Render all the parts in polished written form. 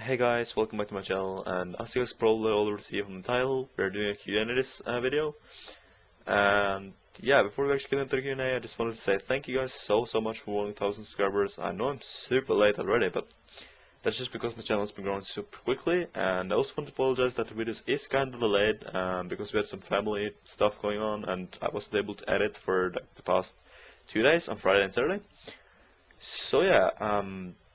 Hey guys, welcome back to my channel, and as you guys probably already see from the title, we're doing a Q&A this video. And yeah, before we actually get into the Q&A, I just wanted to say thank you guys so much for 1,000 subscribers. I know I'm super late already, but that's just because my channel has been growing super quickly. And I also want to apologize that the videos is kind of delayed, because we had some family stuff going on, and I wasn't able to edit for the past 2 days, on Friday and Saturday. So yeah,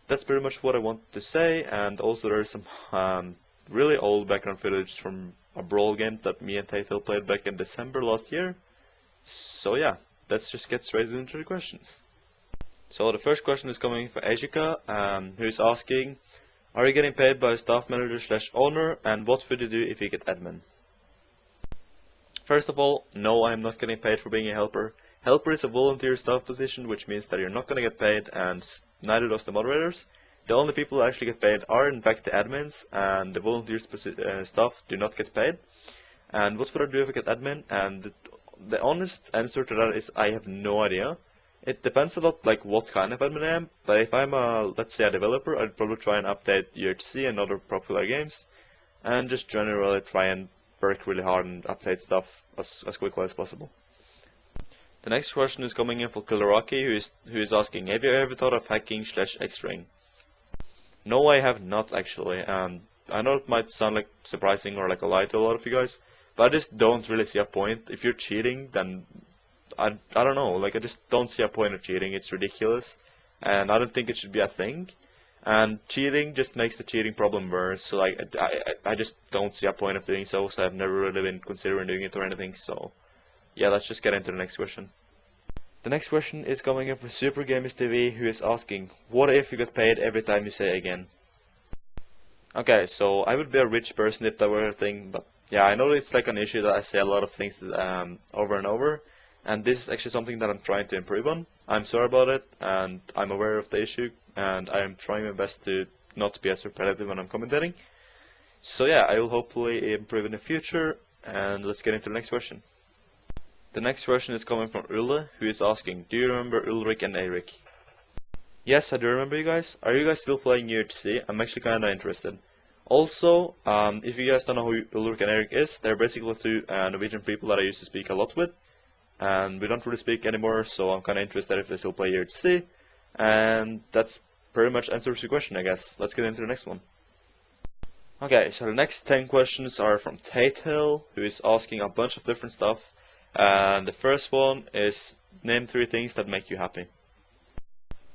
that's pretty much what I wanted to say, and also there's some really old background footage from a brawl game that me and Hypixel played back in December last year. So yeah, let's just get straight into the questions. So the first question is coming from Ashika, who's asking, are you getting paid by a staff manager / owner, and what would you do if you get admin? First of all, no, I'm not getting paid for being a helper. Helper is a volunteer staff position, which means that you're not going to get paid, and neither does the moderators. The only people who actually get paid are in fact the admins, and the volunteer staff do not get paid. And what would I do if I get admin? And the honest answer to that is I have no idea. It depends a lot like what kind of admin I am, but if I'm let's say a developer, I'd probably try and update UHC and other popular games, and just generally try and work really hard and update stuff as quickly as possible. The next question is coming in from Killaraki, who is asking, have you ever thought of hacking / X-ring? No, I have not actually. I know it might sound like surprising or like a lie to a lot of you guys, but I just don't really see a point. If you're cheating, then I don't know, like I just don't see a point of cheating. It's ridiculous, and I don't think it should be a thing. And cheating just makes the cheating problem worse, so like I just don't see a point of doing so, so I've never really been considering doing it or anything, so yeah, let's just get into the next question. The next question is coming in from Super Gamers TV, who is asking, what if you get paid every time you say again? Okay, so I would be a rich person if that were a thing, but yeah, I know it's like an issue that I say a lot of things over and over, and this is actually something that I'm trying to improve on. I'm sorry about it, and I'm aware of the issue, and I'm trying my best to not be as repetitive when I'm commentating. So yeah, I will hopefully improve in the future, and let's get into the next question. The next question is coming from Ulle, who is asking, do you remember Ulrich and Eirik? Yes, I do remember you guys. Are you guys still playing UHC? I'm actually kinda interested. Also, if you guys don't know who Ulrich and Eirik is, they're basically two Norwegian people that I used to speak a lot with, and we don't really speak anymore, so I'm kinda interested if they still play UHC, and that's pretty much answers your question, I guess. Let's get into the next one. Okay, so the next 10 questions are from Hypixel, who is asking a bunch of different stuff. And the first one is, name 3 things that make you happy.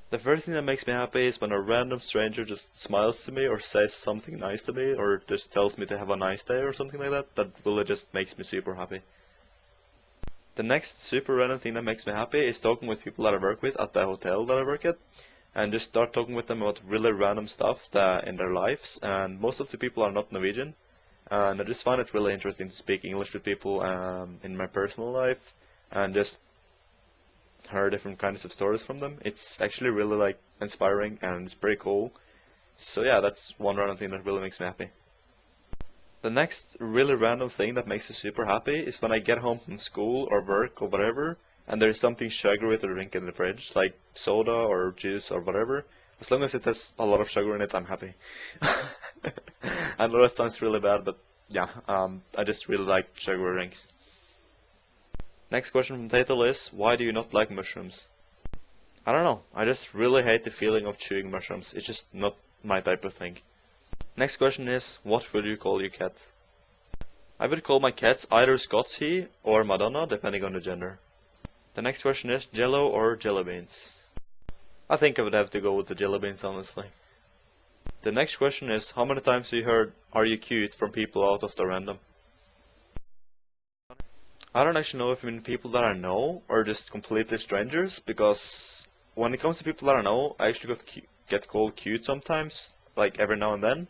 The first thing that makes me happy is when a random stranger just smiles to me or says something nice to me or just tells me to have a nice day or something like that. That really just makes me super happy. The next super random thing that makes me happy is talking with people that I work with at the hotel that I work at, and just start talking with them about really random stuff in their lives. And most of the people are not Norwegian. And I just find it really interesting to speak English with people in my personal life, and just hear different kinds of stories from them. It's actually really like inspiring, and it's pretty cool. So yeah, that's one random thing that really makes me happy. The next really random thing that makes me super happy is when I get home from school or work or whatever, and there's something sugary to drink in the fridge, like soda or juice or whatever. As long as it has a lot of sugar in it, I'm happy. I know that sounds really bad, but yeah, I just really like sugary drinks. Next question from Tatel is, why do you not like mushrooms? I don't know, I just really hate the feeling of chewing mushrooms. It's just not my type of thing. Next question is, what would you call your cat? I would call my cats either Scotty or Madonna, depending on the gender. The next question is, Jello or jelly beans? I think I would have to go with the jelly beans, honestly. The next question is, how many times have you heard, are you cute, from people out of the random? I don't actually know if I mean people that I know, or just completely strangers, because when it comes to people that I know, I actually get called cute sometimes, like every now and then.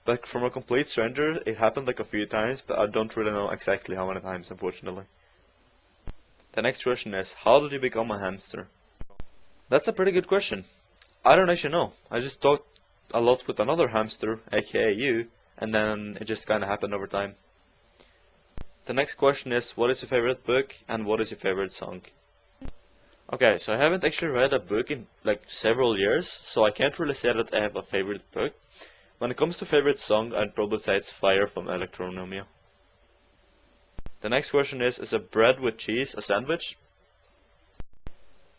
But from a complete stranger, it happened like a few times, but I don't really know exactly how many times, unfortunately. The next question is, how did you become a hamster? That's a pretty good question. I don't actually know. I just talked a lot with another hamster, aka you, and then it just kinda happened over time. The next question is, what is your favorite book and what is your favorite song? Okay, so I haven't actually read a book in like several years, so I can't really say that I have a favorite book. When it comes to favorite song, I'd probably say it's Fire from Electronomia. The next question is a bread with cheese a sandwich?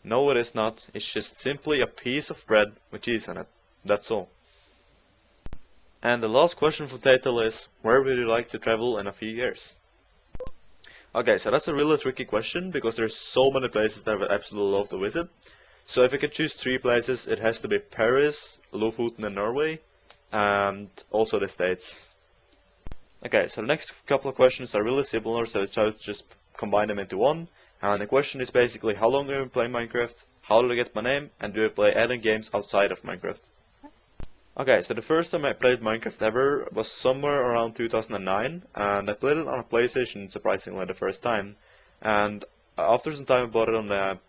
No, it is not. It's just simply a piece of bread with cheese on it. That's all. And the last question for title is, where would you like to travel in a few years? Okay, so that's a really tricky question because there's so many places that I would absolutely love to visit. So if I could choose 3 places, it has to be Paris, Lofoten in Norway, and also the States. Okay, so the next couple of questions are really similar, so I try to just combine them into one. And the question is basically, how long have you been playing Minecraft? How did I get my name? And do I play any games outside of Minecraft? Okay, so the first time I played Minecraft ever was somewhere around 2009, and I played it on a PlayStation, surprisingly, the first time. And after some time I bought it on the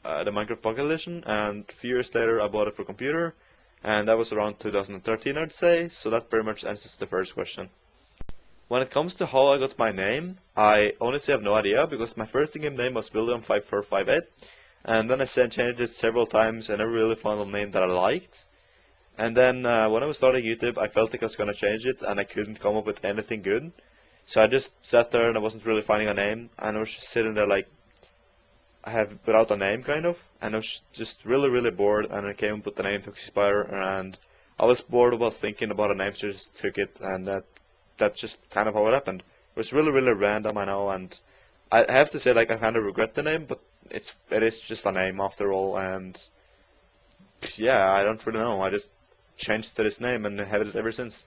Minecraft Pocket Edition, and a few years later I bought it for computer, and that was around 2013 I'd say, so that pretty much answers the first question. When it comes to how I got my name, I honestly have no idea, because my first in-game name was William5458, and then I changed it several times and never really found a name that I liked. And then when I was starting YouTube, I felt like I was going to change it, and I couldn't come up with anything good. So I just sat there and I wasn't really finding a name, and I was just sitting there like, I have without a name kind of, and I was just really bored, and I came up with the name Toxic Spider, and I was bored about thinking about a name, so I just took it, and that's just kind of how it happened. It was really random, I know, and I have to say, like, I kind of regret the name, but it is just a name after all, and yeah, I don't really know, I just changed to this name and have it ever since.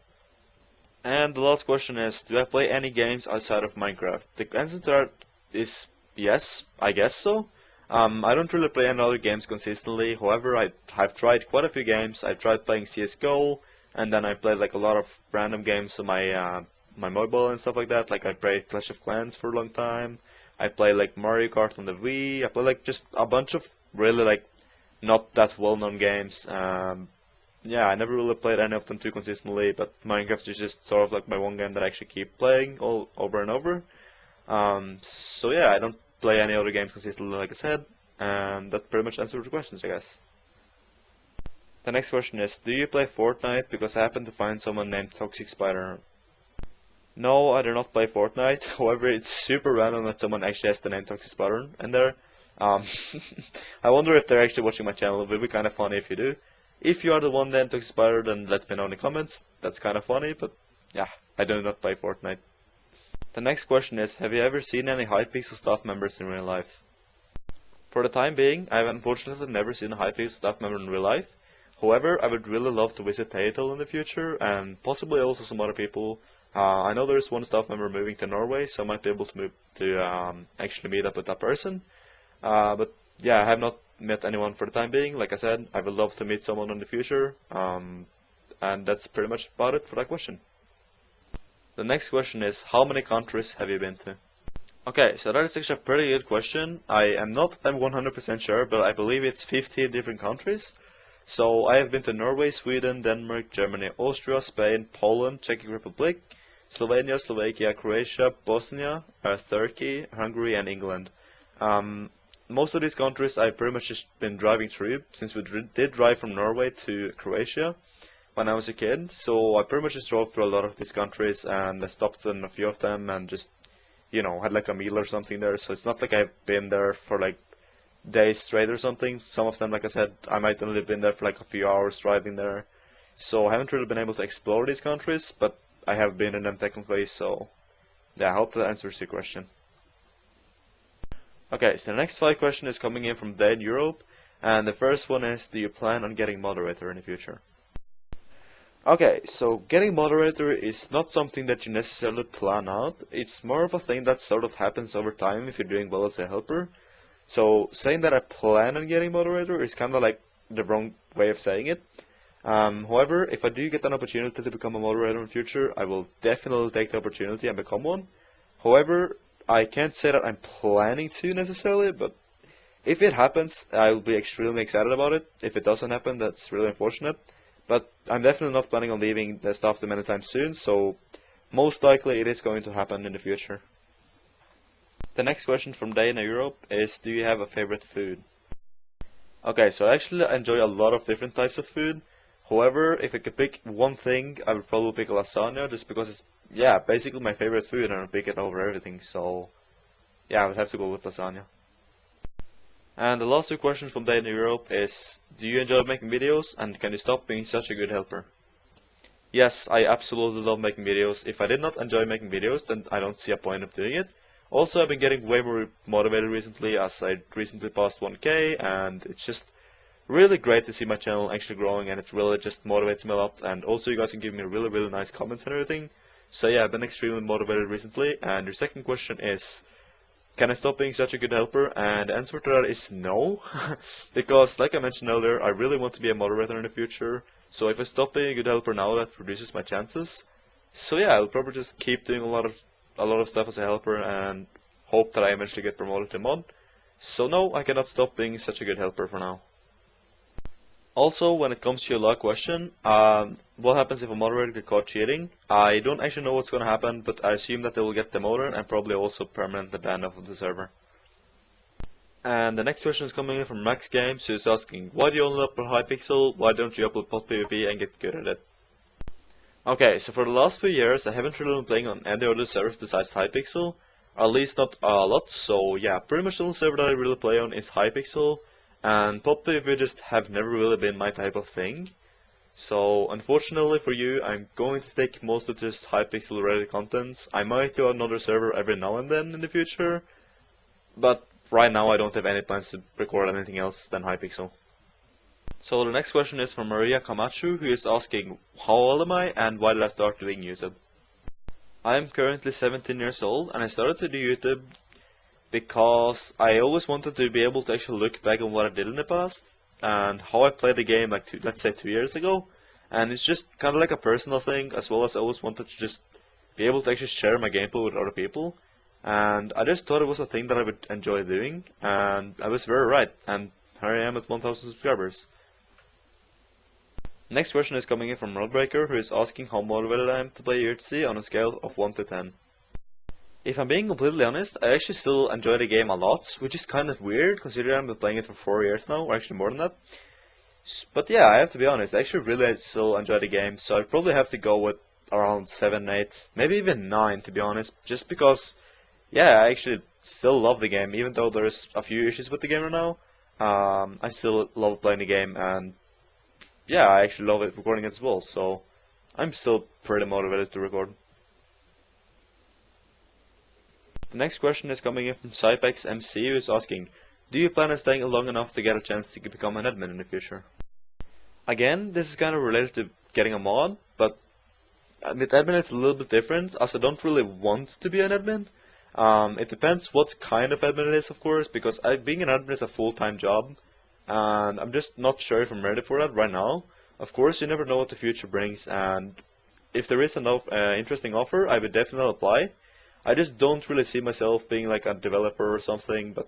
And the last question is, do I play any games outside of Minecraft? The answer to that is yes, I guess so. I don't really play any other games consistently, however I've tried quite a few games. I've tried playing CSGO, and then I played like a lot of random games on my mobile and stuff like that. Like I played Clash of Clans for a long time. I play like Mario Kart on the Wii. I play like just a bunch of really like not that well-known games. Yeah, I never really played any of them too consistently, but Minecraft is just sort of like my one game that I actually keep playing all over and over. So yeah, I don't play any other games consistently, like I said, and that pretty much answers the questions, I guess. The next question is, do you play Fortnite? Because I happen to find someone named Toxic Spider. No, I do not play Fortnite. However, it's super random that someone actually has the name Toxic Spider in there. I wonder if they're actually watching my channel. It would be kind of funny if you do. If you are the one named Toxic Spider, then let me know in the comments. That's kind of funny, but yeah, I do not play Fortnite. The next question is, have you ever seen any Hypixel staff members in real life? For the time being, I have unfortunately never seen a Hypixel staff member in real life. However, I would really love to visit Taytel in the future, and possibly also some other people. I know there's one staff member moving to Norway, so I might be able to move to actually meet up with that person. But yeah, I have not met anyone for the time being. Like I said, I would love to meet someone in the future, and that's pretty much about it for that question. The next question is, how many countries have you been to? Okay, so that is actually a pretty good question. I am not 100% sure, but I believe it's 15 different countries. So I have been to Norway, Sweden, Denmark, Germany, Austria, Spain, Poland, Czech Republic, Slovenia, Slovakia, Croatia, Bosnia, Turkey, Hungary, and England. Most of these countries I've pretty much just been driving through, since we did drive from Norway to Croatia when I was a kid. So I pretty much just drove through a lot of these countries, and I stopped in a few of them and just, you know, had like a meal or something there. So it's not like I've been there for like days straight or something. Some of them, like I said, I might only have been there for like a few hours driving there. So I haven't really been able to explore these countries, but I have been in them technically. So yeah, I hope that answers your question. Okay, so the next 5 question is coming in from Day in Europe, and the first one is, do you plan on getting moderator in the future? Okay, so getting moderator is not something that you necessarily plan out. It's more of a thing that sort of happens over time if you're doing well as a helper. So saying that I plan on getting moderator is kind of like the wrong way of saying it. However, if I do get an opportunity to become a moderator in the future, I will definitely take the opportunity and become one. However, I can't say that I'm planning to necessarily, but if it happens, I'll be extremely excited about it. If it doesn't happen, that's really unfortunate. But I'm definitely not planning on leaving the staff team anytime soon, so most likely it is going to happen in the future. The next question from Dana Europe is, do you have a favorite food? Okay, so I actually enjoy a lot of different types of food. However, if I could pick one thing, I would probably pick lasagna, just because it's, yeah, basically my favorite food and I'll pick it over everything, so yeah, I would have to go with lasagna. And the last two questions from Day in Europe is, do you enjoy making videos, and can you stop being such a good helper? Yes, I absolutely love making videos. If I did not enjoy making videos, then I don't see a point of doing it. Also, I've been getting way more motivated recently, as I recently passed 1K, and it's just really great to see my channel actually growing, and it really just motivates me a lot. And also, you guys can give me really nice comments and everything. So yeah, I've been extremely motivated recently. And your second question is, can I stop being such a good helper? And the answer to that is no, because like I mentioned earlier, I really want to be a moderator in the future. So if I stop being a good helper now, that reduces my chances. So yeah, I'll probably just keep doing a lot of stuff as a helper and hope that I eventually get promoted to mod. So no, I cannot stop being such a good helper for now. Also, when it comes to your last question, what happens if a moderator gets caught cheating? I don't actually know what's going to happen, but I assume that they will get demoted and probably also permanently banned off of the server. And the next question is coming in from Max Games, who is asking, why do you only upload Hypixel? Why don't you upload pot PvP and get good at it? Okay, so for the last few years, I haven't really been playing on any other servers besides Hypixel, or at least not a lot. So yeah, pretty much the only server that I really play on is Hypixel, and pot PvP just have never really been my type of thing. So unfortunately for you, I'm going to stick mostly to just Hypixel related contents. I might do another server every now and then in the future, but right now I don't have any plans to record anything else than Hypixel. So the next question is from Maria Camacho, who is asking, how old am I and why did I start doing YouTube? I am currently 17 years old, and I started to do YouTube because I always wanted to be able to actually look back on what I did in the past and how I played the game like let's say 2 years ago. And it's just kind of like a personal thing, as well as I always wanted to just be able to actually share my gameplay with other people. And I just thought it was a thing that I would enjoy doing, and I was very right, and here I am at 1000 subscribers. Next question is coming in from Rodbreaker, who is asking how motivated I am to play UFC on a scale of 1 to 10. If I'm being completely honest, I actually still enjoy the game a lot, which is kind of weird considering I've been playing it for 4 years now, or actually more than that. But yeah, I have to be honest, I actually really still enjoy the game, so I'd probably have to go with around 7, 8, maybe even 9 to be honest, just because, yeah, I actually still love the game, even though there's a few issues with the game right now. I still love playing the game, and yeah, I actually love it recording it as well, so I'm still pretty motivated to record. The next question is coming in from Cypex MC, who is asking, do you plan on staying long enough to get a chance to become an admin in the future? Again, this is kind of related to getting a mod, but with admin it's a little bit different, as I don't really want to be an admin. It depends what kind of admin it is, of course, because being an admin is a full-time job, and I'm just not sure if I'm ready for that right now. Of course, you never know what the future brings, and if there is an interesting offer, I would definitely apply. I just don't really see myself being like a developer or something, but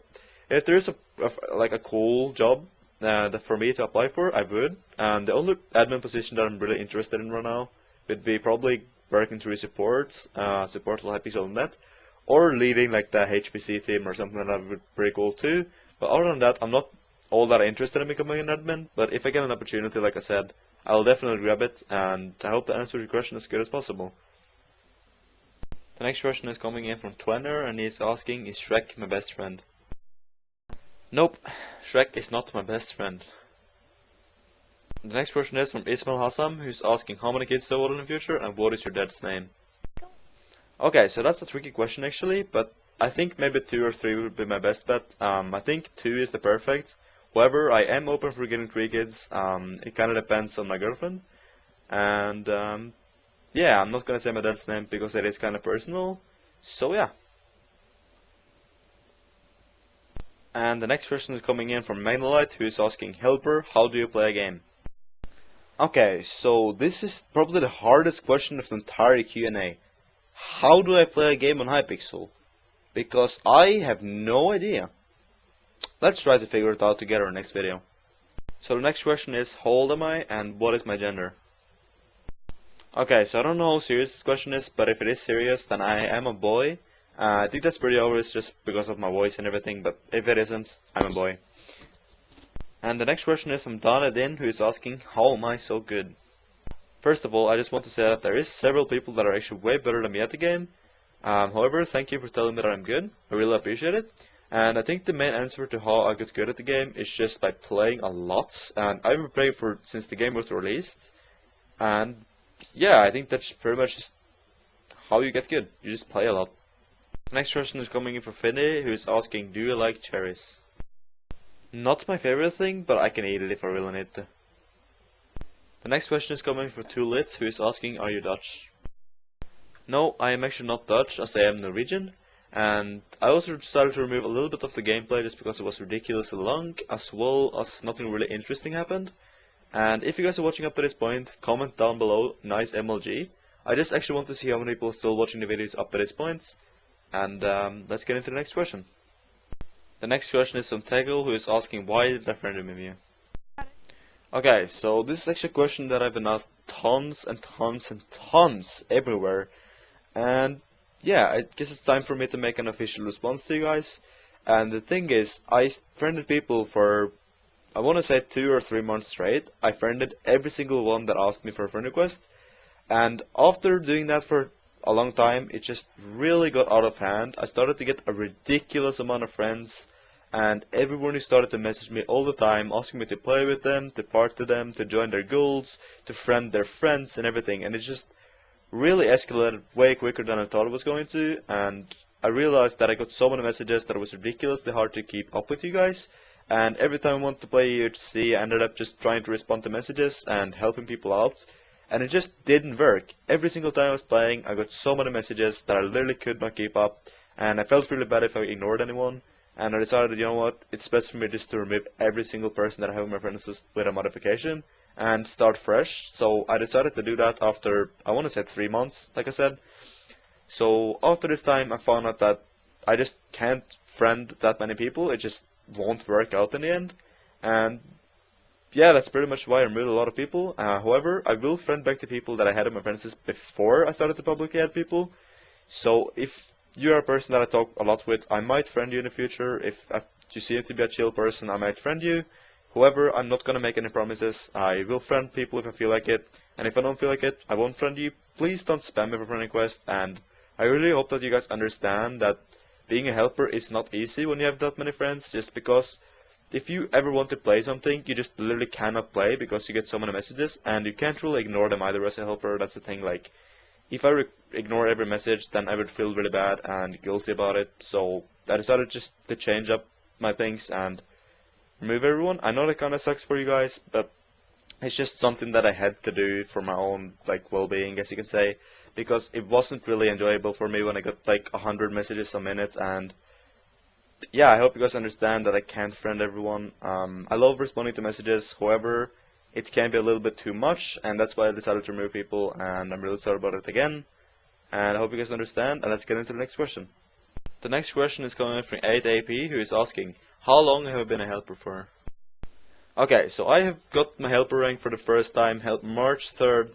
if there is a cool job that for me to apply for, I would. And the only admin position that I'm really interested in right now would be probably working through support like Hypixel.net, or leading like the HPC team or something like that would be pretty cool too. But other than that, I'm not all that interested in becoming an admin, but if I get an opportunity, like I said, I'll definitely grab it, and I hope to answer your question as good as possible. The next question is coming in from Twenner, and he's asking, is Shrek my best friend? Nope, Shrek is not my best friend. The next question is from Ismail Hassam, who's asking, how many kids do you want in the future, and what is your dad's name? Okay, so that's a tricky question actually, but I think maybe 2 or 3 would be my best bet. I think 2 is the perfect. However, I am open for getting 3 kids. It kind of depends on my girlfriend. And yeah, I'm not gonna say my dad's name because it is kind of personal. So yeah. And the next question is coming in from Magnolite, who is asking, Helper, how do you play a game? Okay, so this is probably the hardest question of the entire Q&A. How do I play a game on Hypixel? Because I have no idea. Let's try to figure it out together in the next video. So the next question is, how old am I and what is my gender? Okay, so I don't know how serious this question is, but if it is serious, then I am a boy. I think that's pretty obvious just because of my voice and everything, but if it isn't, I'm a boy. And the next question is from Donna Din, who is asking, how am I so good? First of all, I just want to say that there is several people that are actually way better than me at the game. However, thank you for telling me that I'm good. I really appreciate it. And I think the main answer to how I got good at the game is just by playing a lot. And I've been playing since the game was released. And yeah, I think that's pretty much just how you get good. You just play a lot. The next question is coming in from Finny, who is asking, do you like cherries? Not my favorite thing, but I can eat it if I really need to. The next question is coming from Tulit, who is asking, are you Dutch? No, I am actually not Dutch, as I am Norwegian. And I also decided to remove a little bit of the gameplay just because it was ridiculously long, as well as nothing really interesting happened. And if you guys are watching up to this point, comment down below, nice MLG. I just actually want to see how many people are still watching the videos up to this point. And let's get into the next question. The next question is from Tegel, who is asking, why did I friend him you? Okay, so this is actually a question that I've been asked tons and tons and tons everywhere. And yeah, I guess it's time for me to make an official response to you guys. And the thing is, I friended people for, I want to say 2 or 3 months straight. I friended every single one that asked me for a friend request. And after doing that for a long time, it just really got out of hand. I started to get a ridiculous amount of friends. And everyone who started to message me all the time, asking me to play with them, to party with them, to join their guilds, to friend their friends and everything. And it just really escalated way quicker than I thought it was going to. And I realized that I got so many messages that it was ridiculously hard to keep up with you guys. And every time I wanted to play UHC, I ended up just trying to respond to messages and helping people out. And it just didn't work. Every single time I was playing, I got so many messages that I literally could not keep up. And I felt really bad if I ignored anyone. And I decided, you know what, it's best for me just to remove every single person that I have in my friends list with a modification and start fresh. So I decided to do that after, I want to say 3 months, like I said. So after this time, I found out that I just can't friend that many people. It just won't work out in the end. And yeah, that's pretty much why I removed a lot of people. However, I will friend back the people that I had in my friends list before I started to publicly add people. So if you are a person that I talk a lot with, I might friend you in the future. If you seem to be a chill person, I might friend you. However, I'm not going to make any promises. I will friend people if I feel like it. And if I don't feel like it, I won't friend you. Please don't spam me for friend request. And I really hope that you guys understand that being a helper is not easy when you have that many friends. Just because if you ever want to play something, you just literally cannot play because you get so many messages. And you can't really ignore them either as a helper. That's the thing. Like, if I ignore every message, then I would feel really bad and guilty about it. So I decided just to change up my things and remove everyone. I know that kind of sucks for you guys, but it's just something that I had to do for my own like well-being, as you can say, because it wasn't really enjoyable for me when I got like 100 messages a minute. And yeah, I hope you guys understand that I can't friend everyone. I love responding to messages, however, it can be a little bit too much, and that's why I decided to remove people, and I'm really sorry about it again. And I hope you guys understand, and let's get into the next question. The next question is coming from 8AP, who is asking, how long have I been a helper for? Okay, so I have got my helper rank for the first time March 3rd,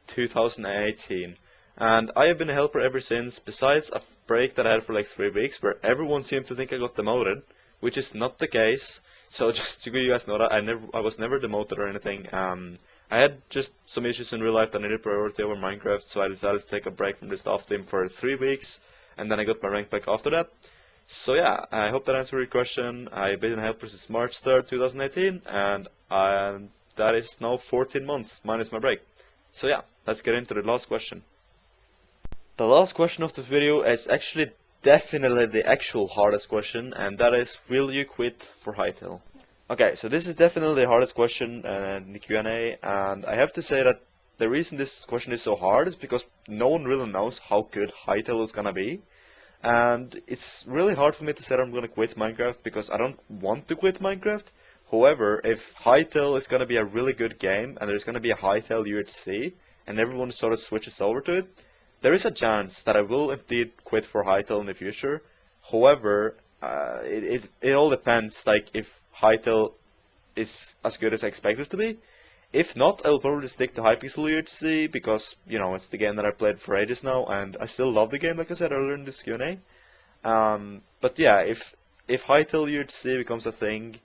2018. And I have been a helper ever since, besides a break that I had for like 3 weeks, where everyone seemed to think I got demoted, which is not the case. So just to you guys know that I was never demoted or anything. I had just some issues in real life that needed priority over Minecraft, so I decided to take a break from the staff team for 3 weeks, and then I got my rank back after that. So yeah, I hope that answered your question. I've been a helper since March 3rd, 2018, and that is now 14 months minus my break. So yeah, let's get into the last question. The last question of this video is actually definitely the actual hardest question, and that is, will you quit for Hypixel? Okay, so this is definitely the hardest question in the Q&A, and I have to say that the reason this question is so hard is because no one really knows how good Hypixel is gonna be. And it's really hard for me to say that I'm gonna quit Minecraft because I don't want to quit Minecraft. However, if Hypixel is gonna be a really good game and there's gonna be a Hypixel UHC and everyone sort of switches over to it, there is a chance that I will indeed quit for Hypixel in the future. However, it all depends, like if Hypixel is as good as I expect it to be. If not, I'll probably stick to Hypixel UHC because, you know, it's the game that I played for ages now, and I still love the game, like I said earlier in this Q&A. But yeah, if Hypixel UHC becomes a thing,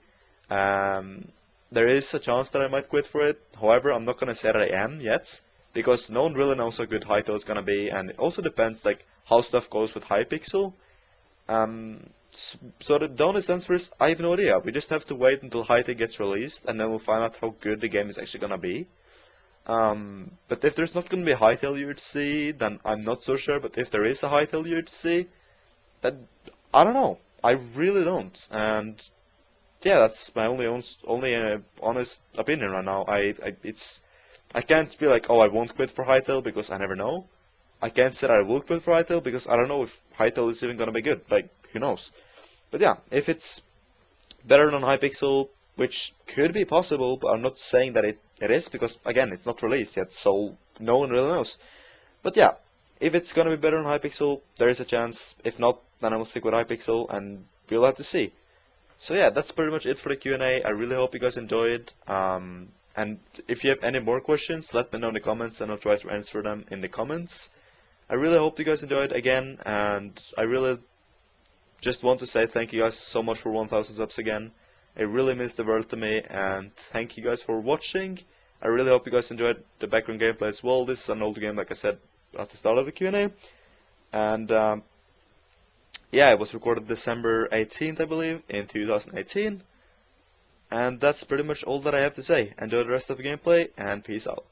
there is a chance that I might quit for it. However, I'm not gonna say that I am yet, because no one really knows how good Hytale is gonna be, and it also depends like how stuff goes with Hypixel. So the honest answer is I have no idea. We just have to wait until Hytale gets released, and then we'll find out how good the game is actually gonna be. But if there's not gonna be a Hytale UHC, then I'm not so sure. But if there is a Hytale UHC, then I don't know. I really don't. And yeah, that's my only honest opinion right now. I can't be like, oh, I won't quit for Hytale because I never know. I can't say that I will quit for Hytale because I don't know if Hytale is even gonna be good. Like, who knows? But yeah, if it's better than Hypixel, which could be possible, but I'm not saying that it is because again, it's not released yet, so no one really knows. But yeah, if it's gonna be better than Hypixel, there is a chance. If not, then I will stick with Hypixel, and we'll have to see. So yeah, that's pretty much it for the Q&A. I really hope you guys enjoyed. And if you have any more questions, let me know in the comments, and I'll try to answer them in the comments. I really hope you guys enjoyed again, and I really just want to say thank you guys so much for 1,000 subs again. It really means the world to me, and thank you guys for watching. I really hope you guys enjoyed the background gameplay as well. This is an old game, like I said at the start of the Q&A. And yeah, it was recorded December 18th, I believe, in 2018. And that's pretty much all that I have to say. Enjoy the rest of the gameplay, and peace out.